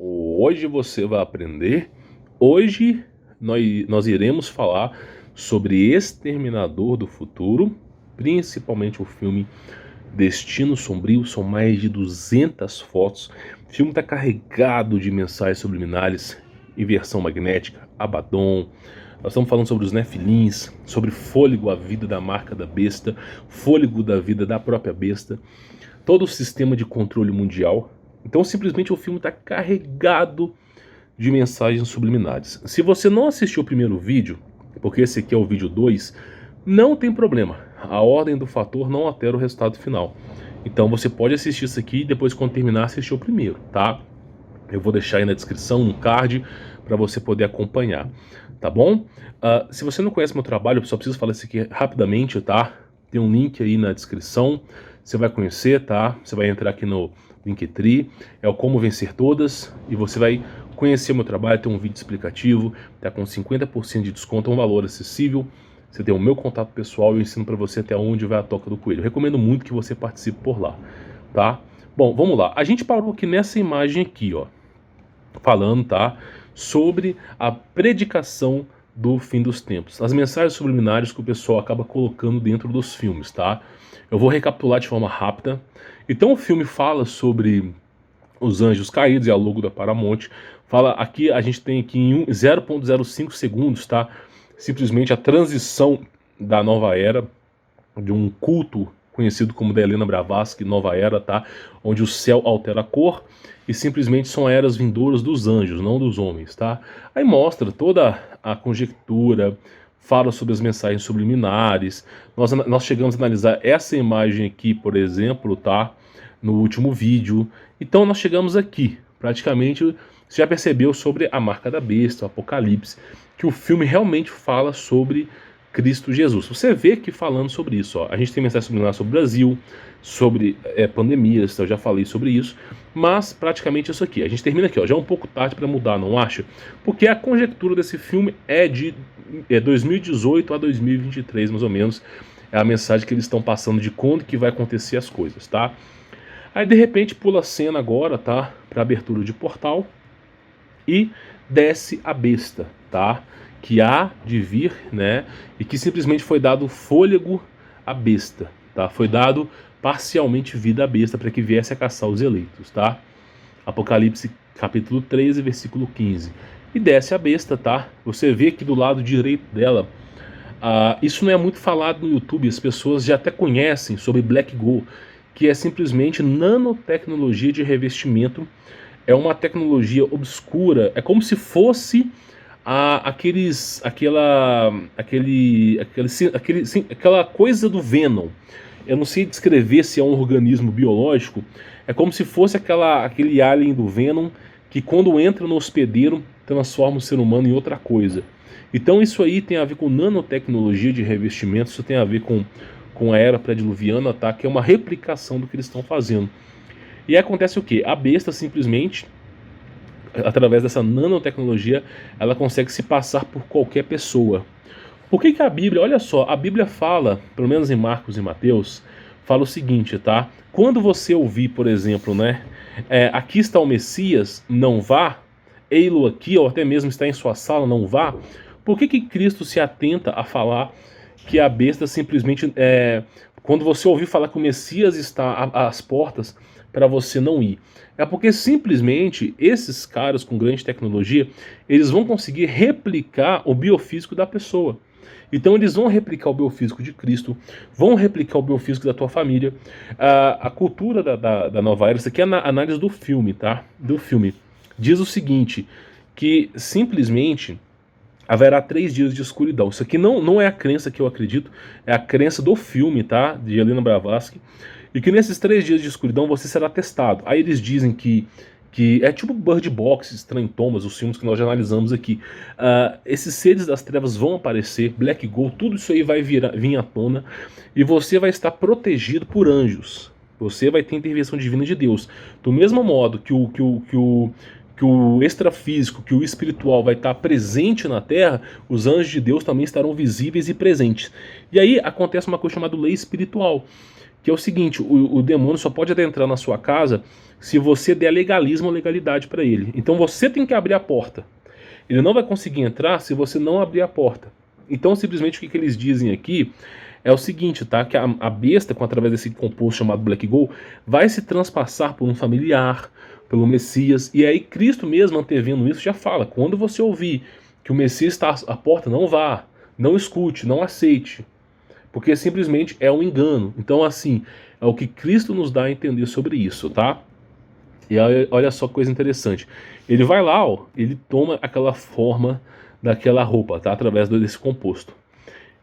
Hoje você vai aprender. Hoje nós iremos falar sobre Exterminador do Futuro, principalmente o filme Destino Sombrio. São mais de 200 fotos. O filme está carregado de mensagens subliminares, inversão magnética, Abaddon. Nós estamos falando sobre os Nefilins, sobre fôlego, a vida da marca da besta, fôlego da vida da própria besta, todo o sistema de controle mundial. Então simplesmente o filme está carregado de mensagens subliminares. Se você não assistiu o primeiro vídeo, porque esse aqui é o vídeo 2, não tem problema. A ordem do fator não altera o resultado final. Então você pode assistir isso aqui e depois, quando terminar, assistir o primeiro, tá? Eu vou deixar aí na descrição um card para você poder acompanhar, tá bom? Se você não conhece meu trabalho, eu só preciso falar isso aqui rapidamente, tá? Tem um link aí na descrição, você vai conhecer, tá? Você vai entrar aqui no Linktree, é o Como Vencer Todas, e você vai conhecer o meu trabalho. Tem um vídeo explicativo, tá com 50% de desconto, é um valor acessível. Você tem o meu contato pessoal e eu ensino para você até onde vai a toca do coelho. Eu recomendo muito que você participe por lá, tá? Bom, vamos lá. A gente parou aqui nessa imagem aqui, ó, falando, tá, sobre a predicação do fim dos tempos, as mensagens subliminares que o pessoal acaba colocando dentro dos filmes, tá? Eu vou recapitular de forma rápida. Então o filme fala sobre os anjos caídos, é a logo da Paramount. Fala aqui, a gente tem aqui em 0,05 segundos, tá? Simplesmente a transição da nova era, de um culto conhecido como da Helena Blavatsky, Nova Era, tá? Onde o céu altera a cor e simplesmente são eras vindouras dos anjos, não dos homens, tá? Aí mostra toda a conjectura, fala sobre as mensagens subliminares. Nós chegamos a analisar essa imagem aqui, por exemplo, tá? No último vídeo. Então nós chegamos aqui, praticamente você já percebeu sobre a marca da besta, o Apocalipse, que o filme realmente fala sobre Cristo Jesus. Você vê aqui falando sobre isso, ó. A gente tem mensagem subliminar sobre o Brasil, sobre pandemias, eu já falei sobre isso, mas praticamente isso aqui. A gente termina aqui, ó, já é um pouco tarde para mudar, não acha? Porque a conjectura desse filme é de 2018 a 2023, mais ou menos. É a mensagem que eles estão passando de quando que vai acontecer as coisas, tá? Aí de repente pula a cena agora, tá? Para abertura de portal e desce a besta, tá? Que há de vir, né? E que simplesmente foi dado fôlego à besta, tá? Foi dado parcialmente vida à besta para que viesse a caçar os eleitos, tá? Apocalipse capítulo 13, versículo 15. E desce a besta, tá? Você vê aqui do lado direito dela. Isso não é muito falado no YouTube, as pessoas já até conhecem sobre Black Go, que é simplesmente nanotecnologia de revestimento. É uma tecnologia obscura, é como se fosse aquela coisa do Venom. Eu não sei descrever se é um organismo biológico, é como se fosse aquele alien do Venom que quando entra no hospedeiro transforma o ser humano em outra coisa. Então isso aí tem a ver com nanotecnologia de revestimento, isso tem a ver com a era pré-diluviana, tá? Que é uma replicação do que eles estão fazendo. E aí acontece o quê? A besta simplesmente, através dessa nanotecnologia, ela consegue se passar por qualquer pessoa. Por que a Bíblia, olha só, a Bíblia fala, pelo menos em Marcos e Mateus, fala o seguinte, tá? Quando você ouvir, por exemplo, né, aqui está o Messias, não vá, ei-lo aqui, ou até mesmo está em sua sala, não vá, por que Cristo se atenta a falar que a besta simplesmente, quando você ouvir falar que o Messias está às portas, para você não ir? É porque simplesmente esses caras com grande tecnologia, eles vão conseguir replicar o biofísico da pessoa. Então eles vão replicar o biofísico de Cristo, vão replicar o biofísico da tua família. A cultura da nova era, isso aqui é a análise do filme, tá? Do filme. Diz o seguinte, que simplesmente haverá 3 dias de escuridão. Isso aqui não é a crença que eu acredito, é a crença do filme, tá? De Helena Blavatsky. E que nesses 3 dias de escuridão você será testado. Aí eles dizem que é tipo Bird Box, Estranho Thomas, os filmes que nós já analisamos aqui. Esses seres das trevas vão aparecer, Black Gold, tudo isso aí vai vir à tona. E você vai estar protegido por anjos. Você vai ter intervenção divina de Deus. Do mesmo modo que o extrafísico, que o espiritual vai estar presente na Terra, os anjos de Deus também estarão visíveis e presentes. E aí acontece uma coisa chamada lei espiritual, que é o seguinte: o demônio só pode adentrar na sua casa se você der legalismo ou legalidade para ele. Então você tem que abrir a porta. Ele não vai conseguir entrar se você não abrir a porta. Então simplesmente o que eles dizem aqui é o seguinte, tá? Que a besta, através desse composto chamado Black Gold, vai se transpassar por um familiar, pelo Messias. E aí Cristo mesmo, antevendo isso, já fala: quando você ouvir que o Messias está à porta, não vá, não escute, não aceite, porque simplesmente é um engano. Então assim, é o que Cristo nos dá a entender sobre isso, tá? E aí, olha só que coisa interessante. Ele vai lá, ó, ele toma aquela forma daquela roupa, tá? Através desse composto.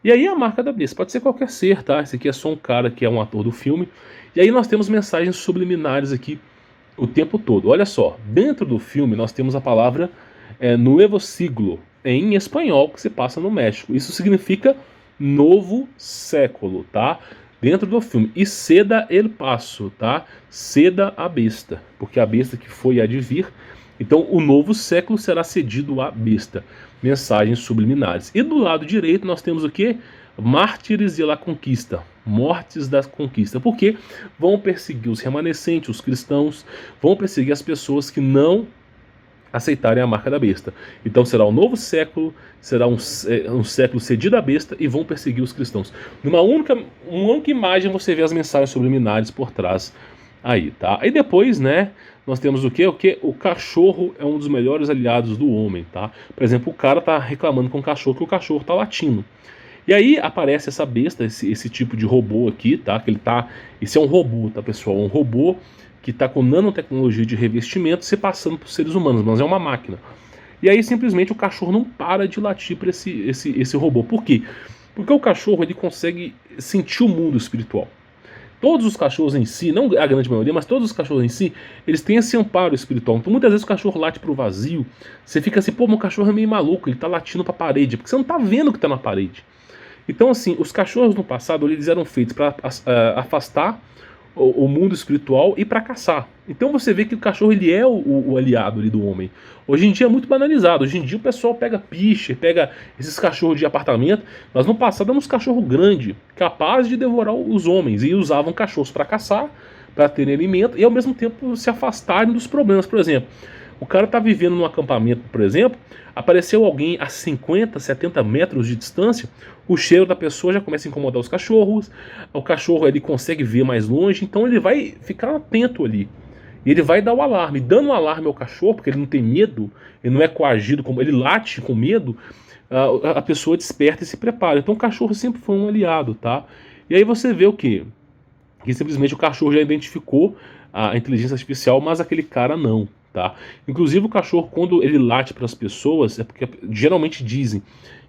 E aí a marca da besta pode ser qualquer ser, tá? Esse aqui é só um cara que é um ator do filme. E aí nós temos mensagens subliminares aqui o tempo todo. Olha só, dentro do filme nós temos a palavra Nuevo Siglo, em espanhol, que se passa no México. Isso significa novo século, tá? Dentro do filme. E ceda el passo, tá? Ceda a besta, porque a besta que foi há de vir. Então o novo século será cedido à besta. Mensagens subliminares. E do lado direito nós temos o quê? Mártires de la conquista, mortes da conquista, porque vão perseguir os remanescentes, os cristãos, vão perseguir as pessoas que não aceitarem a marca da besta. Então será um novo século, será um século cedido à besta, e vão perseguir os cristãos. Numa única imagem você vê as mensagens subliminares por trás aí, tá? Aí depois, né, nós temos o quê? O cachorro é um dos melhores aliados do homem, tá? Por exemplo, o cara tá reclamando com o cachorro que o cachorro tá latindo. E aí aparece essa besta, esse tipo de robô aqui, tá? Que ele tá. Esse é um robô, tá, pessoal? Um robô que tá com nanotecnologia de revestimento se passando por seres humanos, mas é uma máquina. E aí simplesmente o cachorro não para de latir para esse robô. Por quê? Porque o cachorro ele consegue sentir o mundo espiritual. Todos os cachorros em si, não a grande maioria, mas todos os cachorros em si, eles têm esse amparo espiritual. Então muitas vezes o cachorro late pro vazio, você fica assim, pô, meu cachorro é meio maluco, ele tá latindo pra parede, porque você não tá vendo o que tá na parede. Então assim, os cachorros no passado eles eram feitos para afastar o mundo espiritual e para caçar. Então você vê que o cachorro ele é o aliado ali do homem. Hoje em dia é muito banalizado. Hoje em dia o pessoal pega piche, pega esses cachorros de apartamento, mas no passado eram uns cachorros grandes, capazes de devorar os homens, e usavam cachorros para caçar, para terem alimento e ao mesmo tempo se afastarem dos problemas. Por exemplo, o cara está vivendo num acampamento, por exemplo, apareceu alguém a 50, 70 metros de distância, o cheiro da pessoa já começa a incomodar os cachorros, o cachorro ele consegue ver mais longe, então ele vai ficar atento ali. E ele vai dar o alarme. Dando o alarme ao cachorro, porque ele não tem medo, ele não é coagido, como ele late com medo, a pessoa desperta e se prepara. Então o cachorro sempre foi um aliado, tá? E aí você vê o quê? Que simplesmente o cachorro já identificou a inteligência artificial, mas aquele cara não. Tá? Inclusive o cachorro, quando ele late para as pessoas, é porque geralmente dizem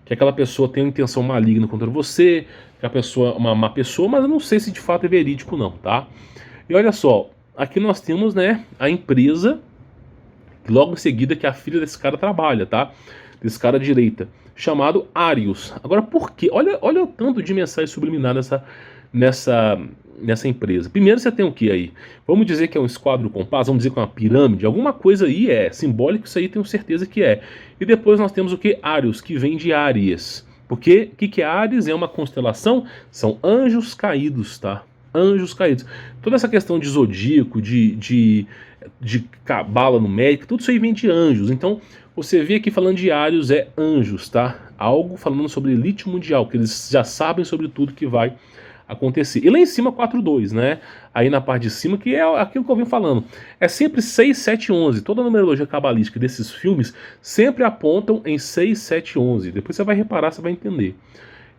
que aquela pessoa tem uma intenção maligna contra você, que a pessoa é uma má pessoa, mas eu não sei se de fato é verídico não, tá? E olha só, aqui nós temos, né, a empresa, logo em seguida que a filha desse cara trabalha, tá? Desse cara à direita, chamado Arius. Agora por quê? Olha o tanto de mensagem subliminar nessa empresa. Primeiro você tem o que aí? Vamos dizer que é um esquadro compás, vamos dizer que é uma pirâmide, alguma coisa aí é simbólico, isso aí tenho certeza que é. E depois nós temos o que? Ários, que vem de Áries. Porque o que é Áries? É uma constelação, são anjos caídos, tá? Anjos caídos. Toda essa questão de zodíaco, de cabala numérica, tudo isso aí vem de anjos. Então você vê aqui falando de Ários é anjos, tá? Algo falando sobre elite mundial, que eles já sabem sobre tudo que vai acontecer. E lá em cima 4-2, né? Aí na parte de cima, que é aquilo que eu venho falando. É sempre 6, 7, 11. Toda a numerologia cabalística desses filmes sempre apontam em 6, 7, 11. Depois você vai reparar, você vai entender.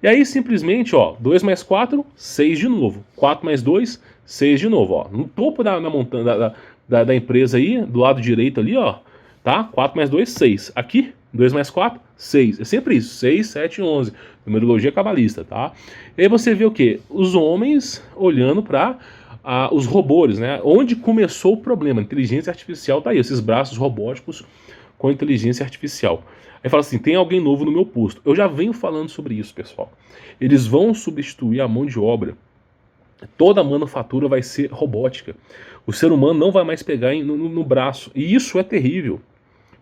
E aí simplesmente, ó, 2 mais 4, 6 de novo. 4 mais 2, 6 de novo, ó. No topo da montanha da empresa aí, do lado direito ali, ó, tá? 4 mais 2, 6. Aqui, 2 mais 4, 6. É sempre isso, 6, 7, 11. Numerologia cabalista, tá? E aí você vê o quê? Os homens olhando para os robôs, né? Onde começou o problema? A inteligência artificial tá aí, esses braços robóticos com inteligência artificial. Aí fala assim, tem alguém novo no meu posto. Eu já venho falando sobre isso, pessoal. Eles vão substituir a mão de obra. Toda a manufatura vai ser robótica. O ser humano não vai mais pegar no braço. E isso é terrível.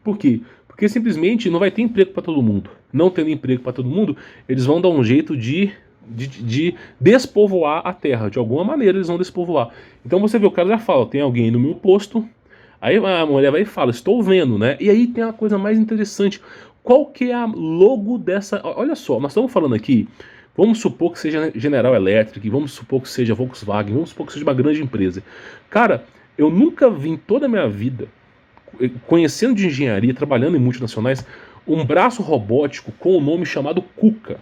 Por quê? Porque simplesmente não vai ter emprego para todo mundo. Não tendo emprego para todo mundo, eles vão dar um jeito de de despovoar a Terra. De alguma maneira eles vão despovoar. Então você vê, o cara já fala, tem alguém no meu posto. Aí a mulher vai e fala, estou vendo, né? E aí tem a coisa mais interessante. Qual que é a logo dessa... Olha só, nós estamos falando aqui, vamos supor que seja General Electric, vamos supor que seja Volkswagen, vamos supor que seja uma grande empresa. Cara, eu nunca vi em toda a minha vida, conhecendo de engenharia, trabalhando em multinacionais, um braço robótico com o nome chamado Kuka.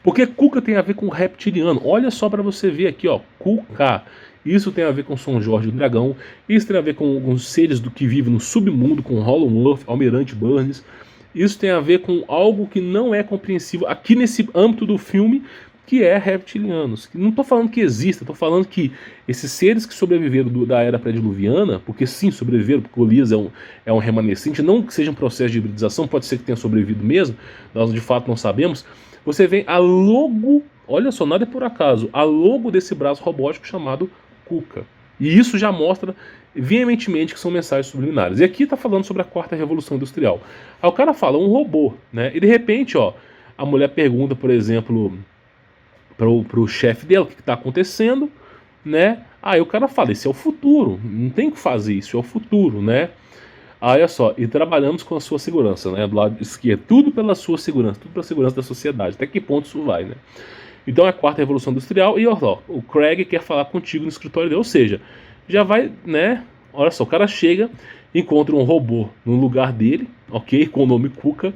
Porque Kuka tem a ver com reptiliano. Olha só para você ver aqui, ó, Kuka. Isso tem a ver com São Jorge do Dragão. Isso tem a ver com os seres do que vivem no submundo, com Hollow Earth, Almirante Burns. Isso tem a ver com algo que não é compreensível aqui nesse âmbito do filme, que é reptilianos. Não estou falando que exista, estou falando que esses seres que sobreviveram da era pré-diluviana, porque sim, sobreviveram, porque o Elias é um remanescente, não que seja um processo de hibridização, pode ser que tenha sobrevivido mesmo, nós de fato não sabemos. Você vê a logo, olha só, nada é por acaso, a logo desse braço robótico chamado Kuka. E isso já mostra veementemente que são mensagens subliminares. E aqui está falando sobre a quarta revolução industrial. Aí o cara fala, um robô, né? E de repente, ó, a mulher pergunta, por exemplo, pro chefe dela o que está acontecendo, né? Aí o cara fala, esse é o futuro, não tem o que fazer, isso é o futuro, né? Aí olha só, e trabalhamos com a sua segurança, né? Do lado esquerdo, tudo pela sua segurança, tudo pela segurança da sociedade. Até que ponto isso vai, né? Então é a quarta revolução industrial e ó, o Craig quer falar contigo no escritório dele, ou seja, já vai, né? Olha só, o cara chega, encontra um robô no lugar dele, ok? Com o nome Kuka.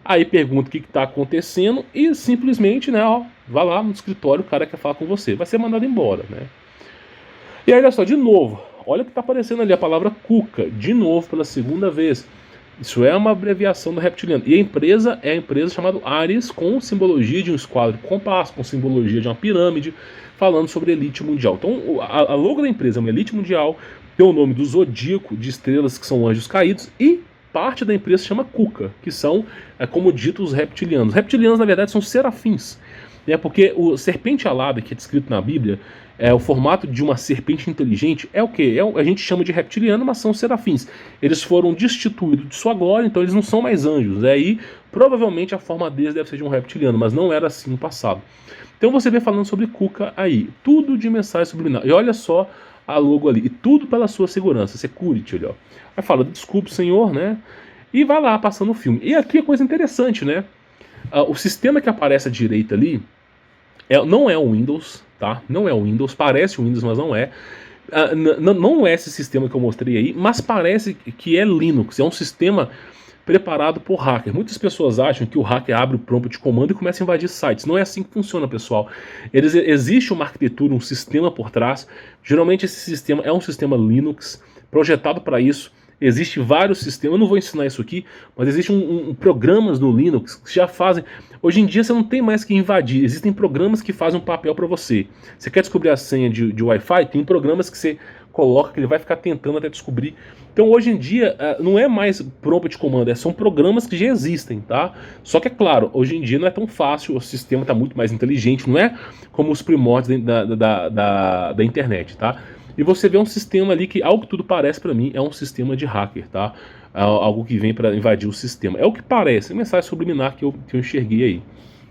Aí pergunta o que está acontecendo e simplesmente, né, ó, vai lá no escritório, o cara quer falar com você. Vai ser mandado embora, né? E aí, olha só, de novo, olha o que está aparecendo ali, a palavra Kuka, de novo, pela segunda vez. Isso é uma abreviação do reptiliano. E a empresa é a empresa chamada Ares, com simbologia de um esquadro de compasso, com simbologia de uma pirâmide, falando sobre elite mundial. Então, a logo da empresa é uma elite mundial, tem o nome do zodíaco de estrelas que são anjos caídos, e parte da empresa se chama Kuka, que são, como dito, os reptilianos. Os reptilianos, na verdade, são serafins, né, porque o serpente alada, que é descrito na Bíblia, o formato de uma serpente inteligente é o que? A gente chama de reptiliano, mas são serafins. Eles foram destituídos de sua glória, então eles não são mais anjos. Aí, provavelmente, a forma deles deve ser de um reptiliano, mas não era assim no passado. Então você vê falando sobre Kuka aí, tudo de mensagem subliminar. E olha só a logo ali, e tudo pela sua segurança, security, olha. Aí fala, desculpe, senhor, né? E vai lá, passando o filme. E aqui é coisa interessante, né? O sistema que aparece à direita ali, não é o Windows, tá? Não é o Windows, parece o Windows, mas não é. Não é esse sistema que eu mostrei aí, mas parece que é Linux, é um sistema preparado por hacker. Muitas pessoas acham que o hacker abre o prompt de comando e começa a invadir sites. Não é assim que funciona, pessoal. Existe uma arquitetura, um sistema por trás. Geralmente esse sistema é um sistema Linux, projetado para isso. Existem vários sistemas, eu não vou ensinar isso aqui, mas existem programas no Linux que já fazem. Hoje em dia você não tem mais que invadir, existem programas que fazem um papel para você. Você quer descobrir a senha de Wi-Fi? Tem programas que você coloca que ele vai ficar tentando até descobrir. Então hoje em dia não é mais prompt de comando, são programas que já existem, tá? Só que é claro, hoje em dia não é tão fácil, o sistema está muito mais inteligente, não é como os primórdios da internet, tá? E você vê um sistema ali que, ao que tudo parece para mim, é um sistema de hacker, tá? Algo que vem para invadir o sistema. É o que parece, é mensagem subliminar que eu enxerguei aí.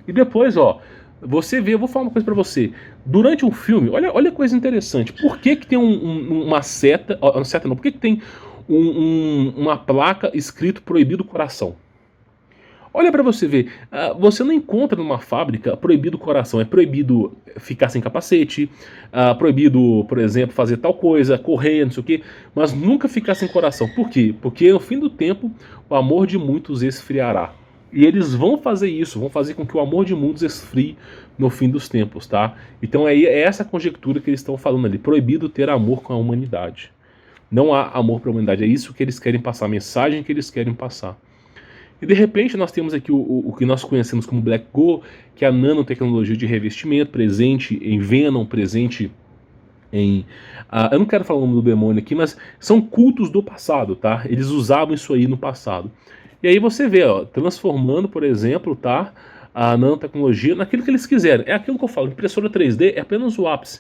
E depois, ó, você vê, eu vou falar uma coisa para você. Durante um filme, olha a coisa interessante. Por que tem uma seta, uma seta não, por que tem uma placa escrito proibido coração? Olha para você ver, você não encontra numa fábrica proibido coração, é proibido ficar sem capacete, proibido, por exemplo, fazer tal coisa, correr, não sei o quê, mas nunca ficar sem coração. Por quê? Porque no fim do tempo o amor de muitos esfriará. E eles vão fazer isso, vão fazer com que o amor de muitos esfrie no fim dos tempos, tá? Então aí é essa conjectura que eles estão falando ali, proibido ter amor com a humanidade. Não há amor para a humanidade, é isso que eles querem passar, a mensagem que eles querem passar. E de repente nós temos aqui o que nós conhecemos como Black Go, que é a nanotecnologia de revestimento, presente em Venom, presente em... eu não quero falar o nome do demônio aqui, mas são cultos do passado, tá? Eles usavam isso aí no passado. E aí você vê, ó, transformando, por exemplo, tá? A nanotecnologia naquilo que eles quiserem. É aquilo que eu falo, impressora 3D é apenas o ápice.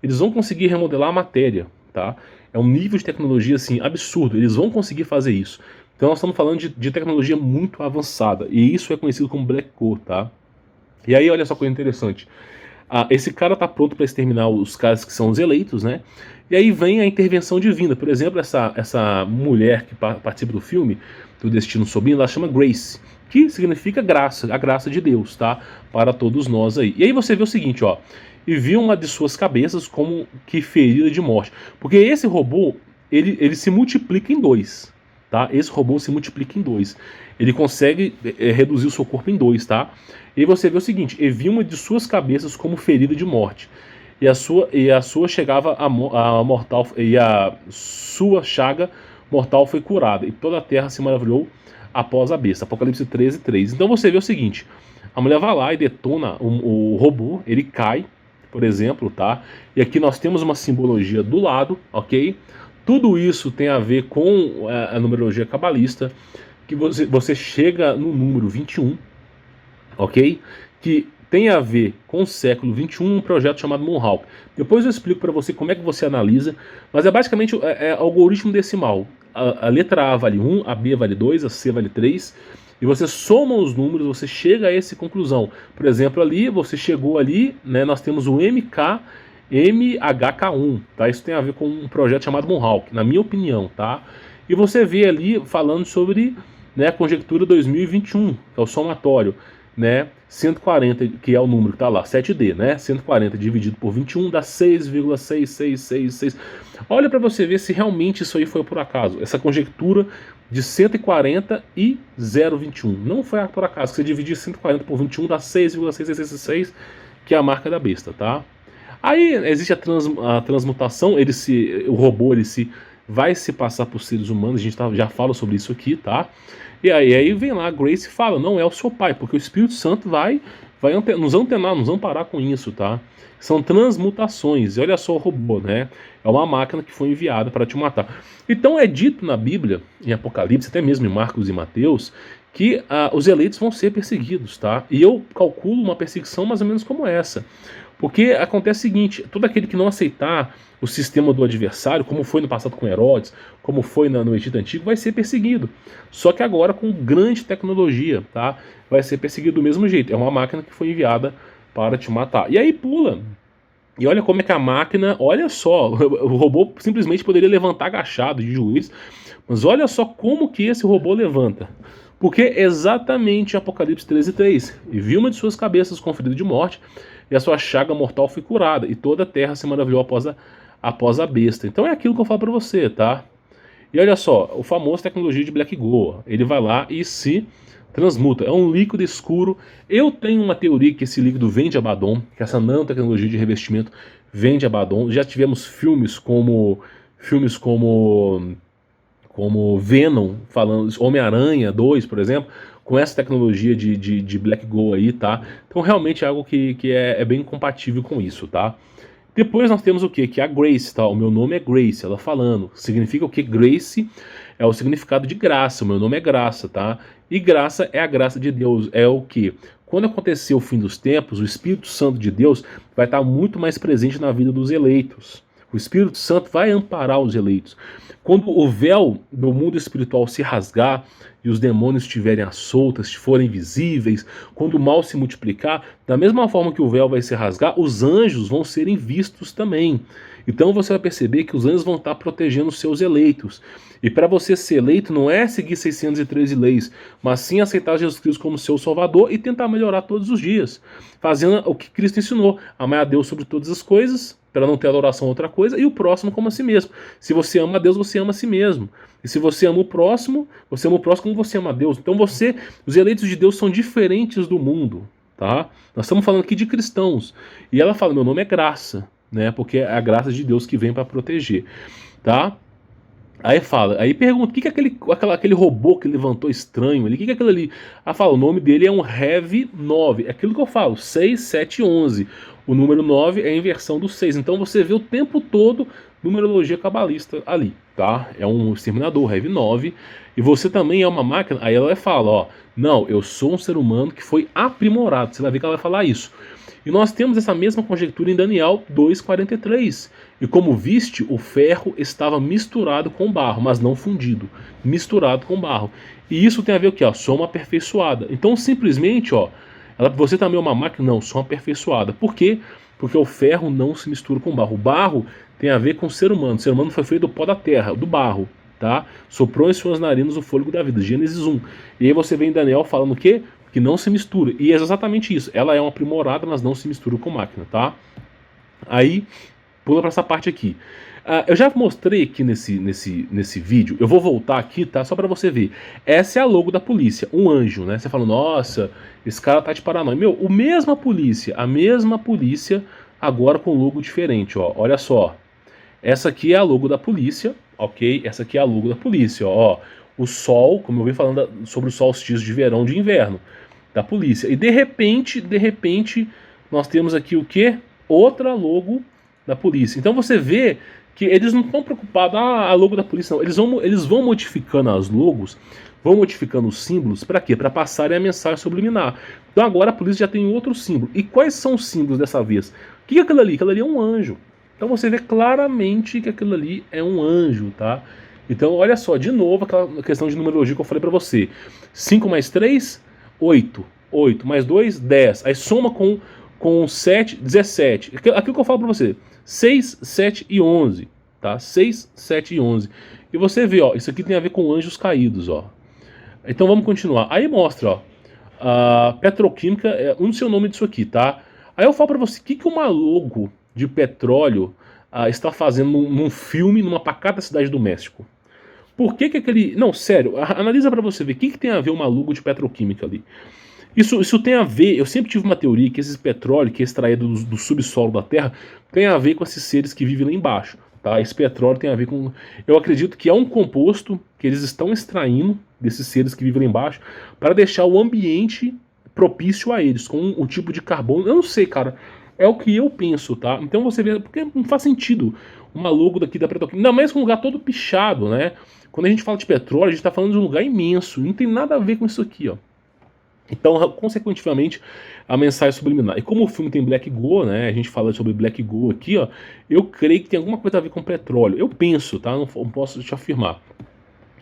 Eles vão conseguir remodelar a matéria, tá? É um nível de tecnologia, assim, absurdo. Eles vão conseguir fazer isso. Então nós estamos falando de tecnologia muito avançada, e isso é conhecido como Black Hole, tá? E aí, olha só que coisa interessante. Esse cara tá pronto para exterminar os caras que são os eleitos, né? E aí vem a intervenção divina. Por exemplo, essa mulher que participa do filme, do Destino Sobrinho, ela chama Grace, que significa graça, a graça de Deus, tá? Para todos nós aí. E aí você vê o seguinte, ó. E viu uma de suas cabeças como que ferida de morte. Porque esse robô, ele se multiplica em dois, tá? Esse robô se multiplica em dois. Ele consegue reduzir o seu corpo em dois, tá? E você vê o seguinte, e viu uma de suas cabeças como ferida de morte. E a sua chegava a mortal, e a sua chaga mortal foi curada, e toda a terra se maravilhou após a besta. Apocalipse 13:3. Então você vê o seguinte, a mulher vai lá e detona o robô, ele cai, por exemplo, tá? E aqui nós temos uma simbologia do lado, ok? Tudo isso tem a ver com a numerologia cabalista, que você chega no número 21, ok? Que tem a ver com o século 21, um projeto chamado Monhawk. Depois eu explico para você como é que você analisa, mas é basicamente algoritmo decimal. A letra A vale 1, a B vale 2, a C vale 3, e você soma os números, você chega a essa conclusão. Por exemplo, ali, você chegou ali, né, nós temos o MHK1, tá? Isso tem a ver com um projeto chamado Monhawk, na minha opinião, tá? E você vê ali falando sobre, né, a conjectura 2021, que é o somatório, né, 140, que é o número que está lá, 7D, né, 140 dividido por 21 dá 6,6666. Olha para você ver se realmente isso aí foi por acaso, essa conjectura de 140 e 0,21, não foi por acaso, você dividir 140 por 21 dá 6,6666, que é a marca da besta, tá? Aí existe a transmutação, o robô vai se passar por seres humanos, a gente já fala sobre isso aqui, tá? E aí vem lá, a Grace fala, não é o seu pai, porque o Espírito Santo vai nos antenar, nos amparar com isso, tá? São transmutações, e olha só o robô, né? É uma máquina que foi enviada para te matar. Então é dito na Bíblia, em Apocalipse, até mesmo em Marcos e Mateus, que os eleitos vão ser perseguidos, tá? E eu calculo uma perseguição mais ou menos como essa. Porque acontece o seguinte, todo aquele que não aceitar o sistema do adversário, como foi no passado com Herodes, como foi no Egito Antigo, vai ser perseguido. Só que agora com grande tecnologia, tá? Vai ser perseguido do mesmo jeito. É uma máquina que foi enviada para te matar. E aí pula. E olha como é que a máquina, olha só, o robô simplesmente poderia levantar agachado de joelhos, mas olha só como que esse robô levanta. Porque exatamente Apocalipse 13:3. E viu uma de suas cabeças com ferida de morte, e a sua chaga mortal foi curada, e toda a terra se maravilhou após a besta. Então é aquilo que eu falo para você, tá? E olha só, o famoso tecnologia de Black Goa, ele vai lá e se transmuta. É um líquido escuro. Eu tenho uma teoria que esse líquido vem de Abaddon, que essa nanotecnologia de revestimento vem de Abaddon. Já tivemos filmes como Venom, falando Homem-Aranha 2, por exemplo, com essa tecnologia de Black Goa aí, tá? Então realmente é algo que é bem compatível com isso, tá? Depois nós temos o quê? Que é a Grace, tá? O meu nome é Grace, ela falando. Significa o quê? Grace é o significado de graça, o meu nome é graça, tá? E graça é a graça de Deus, é o quê? Quando acontecer o fim dos tempos, o Espírito Santo de Deus vai estar muito mais presente na vida dos eleitos. O Espírito Santo vai amparar os eleitos. Quando o véu do mundo espiritual se rasgar e os demônios estiverem à solta, forem visíveis, quando o mal se multiplicar, da mesma forma que o véu vai se rasgar, os anjos vão serem vistos também. Então você vai perceber que os anjos vão estar protegendo os seus eleitos. E para você ser eleito não é seguir 613 leis, mas sim aceitar Jesus Cristo como seu Salvador e tentar melhorar todos os dias, fazendo o que Cristo ensinou, amar a Deus sobre todas as coisas, para não ter adoração a outra coisa, e o próximo como a si mesmo. Se você ama a Deus, você ama a si mesmo. E se você ama o próximo como você ama a Deus. Então os eleitos de Deus são diferentes do mundo, tá? Nós estamos falando aqui de cristãos. E ela fala, meu nome é graça, né? Porque é a graça de Deus que vem para proteger, tá? Aí pergunta, o que é aquele robô que levantou estranho ali? O que é aquilo ali? Ela fala, o nome dele é um Rev 9. É aquilo que eu falo, 6, 7, 11. O número 9 é a inversão do 6. Então você vê o tempo todo numerologia cabalista ali, tá? É um exterminador, Rev 9. E você também é uma máquina. Aí ela fala, ó, não, eu sou um ser humano que foi aprimorado. Você vai ver que ela vai falar isso. E nós temos essa mesma conjectura em Daniel 2,43. E como viste, o ferro estava misturado com barro, mas não fundido. Misturado com barro. E isso tem a ver o quê? Ó, soma aperfeiçoada. Então simplesmente, ó, Você também é uma máquina? Não, sou uma aperfeiçoada. Por quê? Porque o ferro não se mistura com o barro. O barro tem a ver com o ser humano. O ser humano foi feito do pó da terra, do barro, tá? Soprou em suas narinas o fôlego da vida. Gênesis 1. E aí você vê em Daniel falando o quê? Que não se mistura. E é exatamente isso. Ela é uma aprimorada, mas não se mistura com máquina, tá? Aí, pula para essa parte aqui. Eu já mostrei aqui nesse vídeo, eu vou voltar aqui, tá? Só para você ver. Essa é a logo da polícia, um anjo, né? Você fala, nossa, esse cara tá de paranoia. Meu, a mesma polícia, agora com logo diferente, ó. Olha só. Essa aqui é a logo da polícia, ok? Essa aqui é a logo da polícia, ó. O sol, como eu venho falando sobre o solstício de verão, de inverno, da polícia. E de repente, nós temos aqui o quê? Outra logo da polícia. Então você vê que eles não estão preocupados, a logo da polícia não. Eles vão modificando as logos, vão modificando os símbolos, para quê? Para passarem a mensagem subliminar. Então agora a polícia já tem outro símbolo. E quais são os símbolos dessa vez? O que é aquilo ali? Aquilo ali é um anjo. Então você vê claramente que aquilo ali é um anjo, tá? Então olha só, de novo aquela questão de numerologia que eu falei para você. 5 mais 3, 8. 8 mais 2, 10. Aí soma com 7, 17. Aquilo que eu falo para você. 6, 7 e 11, tá? 6, 7 e 11. E você vê, ó, isso aqui tem a ver com anjos caídos, ó. Então vamos continuar. Aí mostra, ó, a petroquímica é um seu nome disso aqui, tá? Aí eu falo para você, o que uma logo de petróleo está fazendo num filme numa pacata cidade do México? Por que aquele... Não, sério, analisa para você ver, o que tem a ver uma logo de petroquímica ali? Isso tem a ver, eu sempre tive uma teoria que esse petróleo que é extraído do subsolo da Terra tem a ver com esses seres que vivem lá embaixo, tá? Esse petróleo tem a ver com... Eu acredito que é um composto que eles estão extraindo desses seres que vivem lá embaixo para deixar o ambiente propício a eles, com o tipo de carbono. Eu não sei, cara, é o que eu penso, tá? Então você vê, porque não faz sentido uma logo daqui da petroquímica, ainda mais com um lugar todo pichado, né? Quando a gente fala de petróleo, a gente está falando de um lugar imenso, não tem nada a ver com isso aqui, ó. Então, consequentemente, a mensagem subliminar. E como o filme tem Black Go, né? A gente fala sobre Black Go aqui, ó. Eu creio que tem alguma coisa a ver com petróleo. Eu penso, tá? Não posso te afirmar.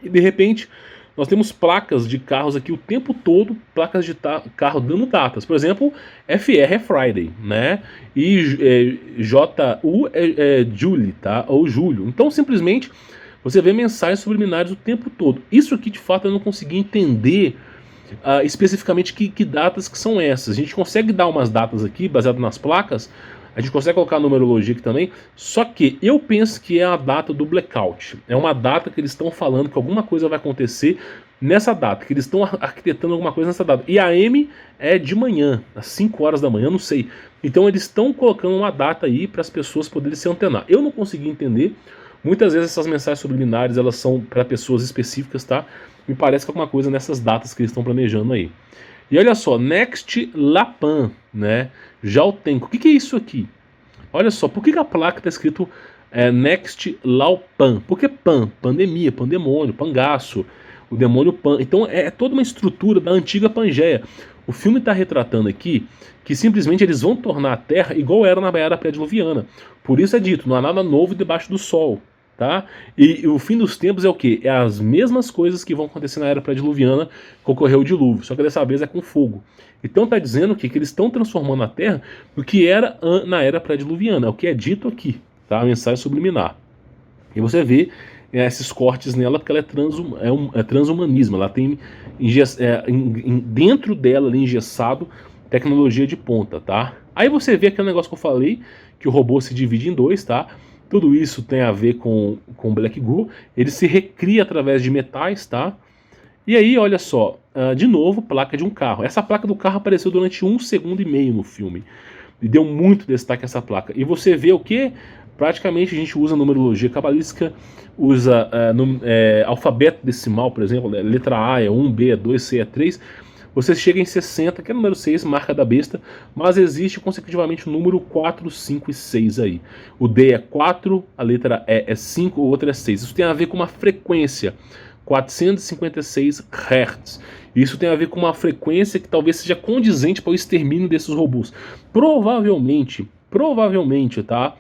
E de repente, nós temos placas de carros aqui o tempo todo, placas de carro dando datas. Por exemplo, FR é Friday, né? E JU é Julie, tá? Ou Julho. Então, simplesmente, você vê mensagens subliminares o tempo todo. Isso aqui, de fato, eu não consegui entender especificamente que datas que são essas. A gente consegue dar umas datas aqui, baseado nas placas, a gente consegue colocar a numerologia aqui também, só que eu penso que é a data do blackout. É uma data que eles estão falando que alguma coisa vai acontecer nessa data, que eles estão arquitetando alguma coisa nessa data. E a AM é de manhã, às 5 horas da manhã, não sei. Então eles estão colocando uma data aí para as pessoas poderem se antenar. Eu não consegui entender. Muitas vezes essas mensagens subliminares, elas são para pessoas específicas, tá? Me parece que é alguma coisa nessas datas que eles estão planejando aí. E olha só, Next Lapan, né? Jaltenco. O que é isso aqui? Olha só, por que a placa está escrito Next Laupan? Porque Pan, pandemia, pandemônio, pangaço, o demônio Pan. Então é toda uma estrutura da antiga Pangeia. O filme está retratando aqui que simplesmente eles vão tornar a Terra igual era na era pré-diluviana. Por isso é dito, não há nada novo debaixo do sol. Tá? E o fim dos tempos é o quê? É as mesmas coisas que vão acontecer na era pré-diluviana que ocorreu o dilúvio, só que dessa vez é com fogo. Então está dizendo que eles estão transformando a Terra no que era na era pré-diluviana, é o que é dito aqui, tá? A mensagem subliminar. E você vê esses cortes nela porque ela é transhumanismo, ela tem dentro dela ali, engessado tecnologia de ponta, tá? Aí você vê aquele negócio que eu falei, que o robô se divide em dois, tá? Tudo isso tem a ver com Black Goo. Ele se recria através de metais, tá? E aí, olha só, de novo, placa de um carro. Essa placa do carro apareceu durante 1,5 segundos no filme. E deu muito destaque essa placa. E você vê o que? Praticamente a gente usa numerologia cabalística, usa alfabeto decimal, por exemplo, letra A é 1, B é 2, C é 3. Você chega em 60, que é o número 6, marca da besta, mas existe consecutivamente o número 4, 5 e 6 aí. O D é 4, a letra E é 5, o outro é 6. Isso tem a ver com uma frequência, 456 Hz. Isso tem a ver com uma frequência que talvez seja condizente para o extermínio desses robôs. Provavelmente, tá?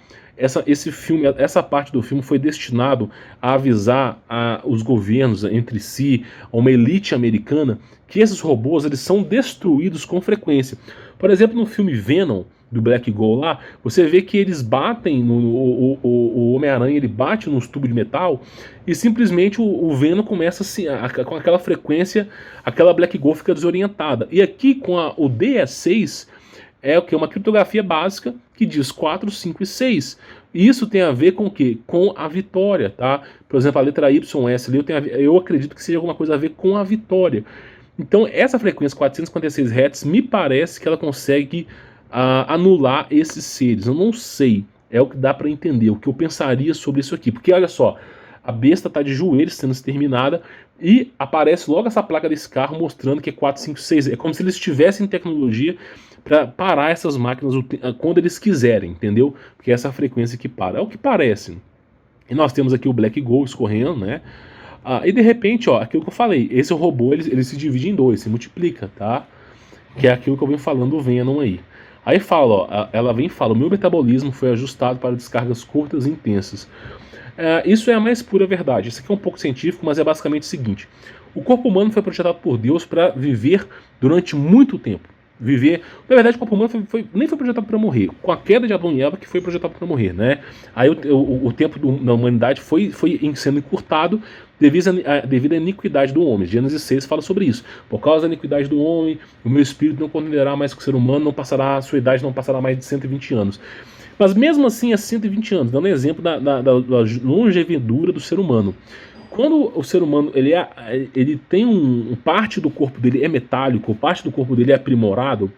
esse filme, essa parte do filme foi destinado a avisar os governos entre si, a uma elite americana, que esses robôs eles são destruídos com frequência. Por exemplo, no filme Venom, do Black Ghoul lá, você vê que eles batem, o Homem-Aranha ele bate nos tubos de metal e simplesmente o Venom começa assim, com aquela frequência, aquela Black Ghoul fica desorientada. E aqui com o DE6 é o que? Uma criptografia básica que diz 4, 5 e 6. E isso tem a ver com o quê? Com a vitória, tá? Por exemplo, a letra YS ali, eu acredito que seja alguma coisa a ver com a vitória. Então, essa frequência 456 Hz me parece que ela consegue anular esses seres. Eu não sei, é o que dá para entender, o que eu pensaria sobre isso aqui. Porque olha só, a besta está de joelhos sendo exterminada e aparece logo essa placa desse carro mostrando que é 456. É como se eles tivessem tecnologia para parar essas máquinas quando eles quiserem, entendeu? Porque é essa frequência que para. É o que parece. E nós temos aqui o Black Ghoul escorrendo, né? E de repente, ó, aquilo que eu falei, esse robô ele se divide em dois, se multiplica, tá? Que é aquilo que eu venho falando do Venom aí. Aí fala, ó, ela vem e fala, o meu metabolismo foi ajustado para descargas curtas e intensas. Isso é a mais pura verdade. Isso aqui é um pouco científico, mas é basicamente o seguinte. O corpo humano foi projetado por Deus para viver durante muito tempo. Na verdade, o corpo humano nem foi projetado para morrer. Com a queda de Adão e Eva que foi projetado para morrer, né? Aí o tempo da humanidade foi sendo encurtado devido à iniquidade do homem. Gênesis 6 fala sobre isso. Por causa da iniquidade do homem, o meu espírito não contenderá mais com o ser humano, a sua idade não passará mais de 120 anos. Mas mesmo assim é 120 anos, dando exemplo da longevidura do ser humano. Quando o ser humano ele tem parte do corpo dele é metálico, parte do corpo dele é aprimorado,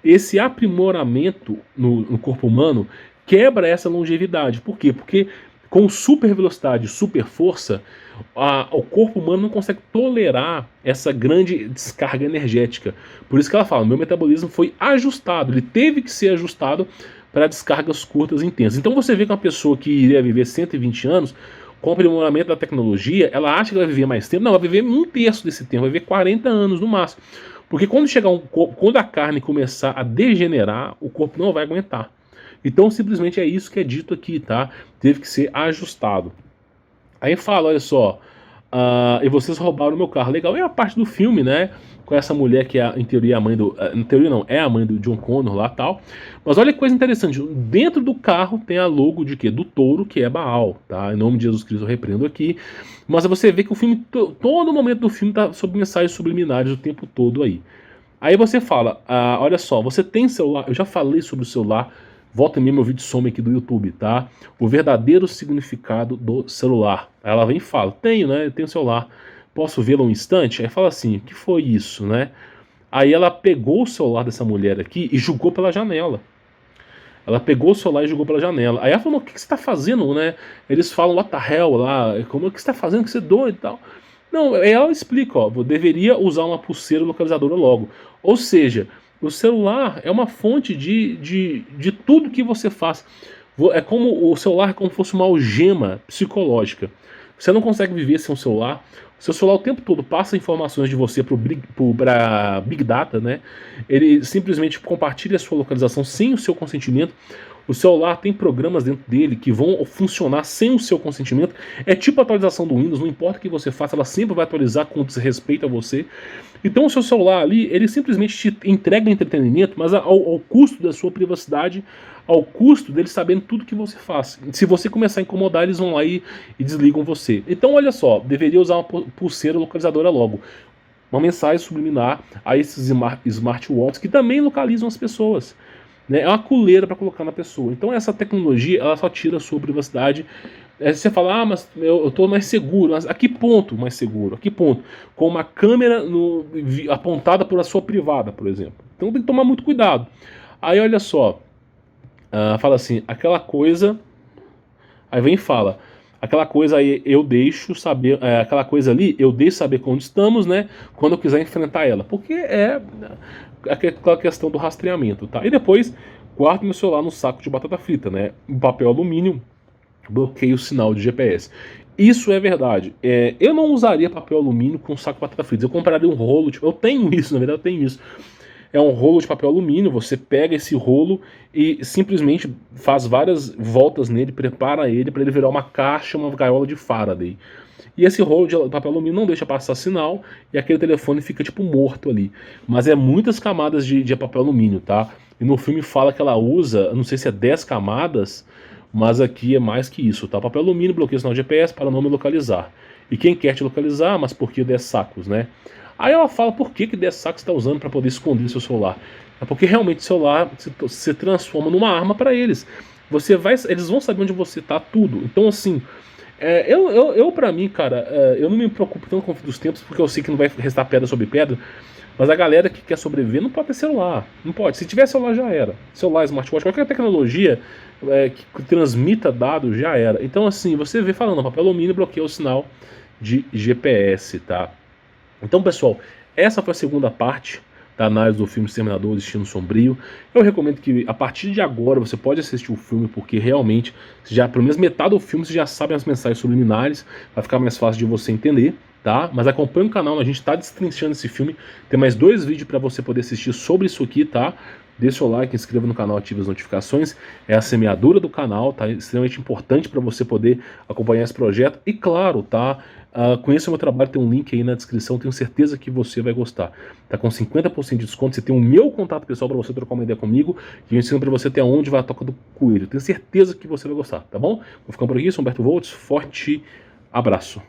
esse aprimoramento no corpo humano quebra essa longevidade. Por quê? Porque com super velocidade, super força, o corpo humano não consegue tolerar essa grande descarga energética. Por isso que ela fala, meu metabolismo foi ajustado, ele teve que ser ajustado para descargas curtas e intensas. Então você vê que uma pessoa que iria viver 120 anos, com o aprimoramento da tecnologia, ela acha que vai viver mais tempo. Não, vai viver um terço desse tempo, vai viver 40 anos no máximo. Porque quando a carne começar a degenerar, o corpo não vai aguentar. Então simplesmente é isso que é dito aqui, tá? Teve que ser ajustado. Aí fala, olha só, e vocês roubaram o meu carro. Legal, é a parte do filme, né? Com essa mulher que em teoria é a mãe do... Em teoria não, é a mãe do John Connor lá e tal. Mas olha que coisa interessante, dentro do carro tem a logo de quê? Do touro, que é Baal, tá? Em nome de Jesus Cristo eu repreendo aqui. Mas você vê que o filme, todo momento do filme tá sob mensagens subliminares o tempo todo aí. Aí você fala, olha só, você tem celular, eu já falei sobre o celular, volta mesmo meu vídeo some aqui do YouTube, tá? O verdadeiro significado do celular. Aí ela vem e fala, tenho, né? Eu tenho celular. Posso vê-lo um instante? Aí fala assim, o que foi isso, né? Aí ela pegou o celular dessa mulher aqui e jogou pela janela. Ela pegou o celular e jogou pela janela. Aí ela falou, o que você tá fazendo, né? Eles falam, what the hell lá, o que você tá fazendo, que você é doido e tal. Não, aí ela explica, ó, deveria usar uma pulseira localizadora logo. Ou seja, o celular é uma fonte de tudo que você faz. É como o celular é como se fosse uma algema psicológica. Você não consegue viver sem um celular. O seu celular o tempo todo passa informações de você para Big Data, né? Ele simplesmente compartilha a sua localização sem o seu consentimento. O celular tem programas dentro dele que vão funcionar sem o seu consentimento. É tipo a atualização do Windows, não importa o que você faça, ela sempre vai atualizar com desrespeito a você. Então o seu celular ali, ele simplesmente te entrega entretenimento, mas ao custo da sua privacidade, ao custo deles sabendo tudo que você faz. Se você começar a incomodar, eles vão lá e desligam você. Então olha só, deveria usar uma pulseira localizadora logo. Uma mensagem subliminar a esses smartwatches que também localizam as pessoas. Né? É uma coleira para colocar na pessoa. Então essa tecnologia, ela só tira a sua privacidade. Você fala, mas eu estou mais seguro. Mas a que ponto mais seguro? A que ponto? Com uma câmera apontada para a sua privada, por exemplo. Então tem que tomar muito cuidado. Aí olha só, fala assim, aquela coisa... Aí vem e fala, aquela coisa aí eu deixo saber, aquela coisa ali eu deixo saber onde estamos, né? Quando eu quiser enfrentar ela. Porque é aquela questão do rastreamento, tá? E depois guardo meu celular no saco de batata frita, né? Um papel alumínio bloqueia o sinal de GPS. Isso é verdade. Eu não usaria papel alumínio com saco de batata frita. Eu compraria um rolo, tipo, eu tenho isso, na verdade eu tenho isso. é um rolo de papel alumínio, você pega esse rolo e simplesmente faz várias voltas nele, prepara ele para ele virar uma caixa, uma gaiola de Faraday. E esse rolo de papel alumínio não deixa passar sinal e aquele telefone fica tipo morto ali. Mas é muitas camadas de papel alumínio, tá? E no filme fala que ela usa, não sei se é 10 camadas, mas aqui é mais que isso, tá? Papel alumínio bloqueia o sinal GPS para não me localizar. E quem quer te localizar, mas por que 10 sacos, né? Aí ela fala por que 10 sacos está usando para poder esconder seu celular. É porque realmente o celular se transforma numa arma para eles. Eles vão saber onde você tá, tudo. Então assim, eu para mim, cara, eu não me preocupo tanto com o fim dos tempos, porque eu sei que não vai restar pedra sobre pedra, mas a galera que quer sobreviver não pode ter celular, não pode. Se tiver celular já era. Celular, smartwatch, qualquer tecnologia que transmita dados já era. Então assim, você vê falando, papel alumínio bloqueia o sinal de GPS, tá? Então pessoal, essa foi a segunda parte da análise do filme Exterminador Destino Sombrio. Eu recomendo que a partir de agora você pode assistir o filme, porque realmente, já pelo menos metade do filme você já sabe as mensagens subliminares, vai ficar mais fácil de você entender, tá? Mas acompanha o canal, a gente está destrinchando esse filme, tem mais 2 vídeos para você poder assistir sobre isso aqui, tá? Deixa o like, inscreva no canal, ative as notificações, é a semeadura do canal, tá? Extremamente importante para você poder acompanhar esse projeto. E claro, tá? Conheça o meu trabalho, tem um link aí na descrição, tenho certeza que você vai gostar. Tá com 50% de desconto, você tem o meu contato pessoal para você trocar uma ideia comigo, e eu ensino para você até onde vai a toca do coelho. Tenho certeza que você vai gostar, tá bom? Vou ficando por aqui, sou Humberto Volts, forte abraço.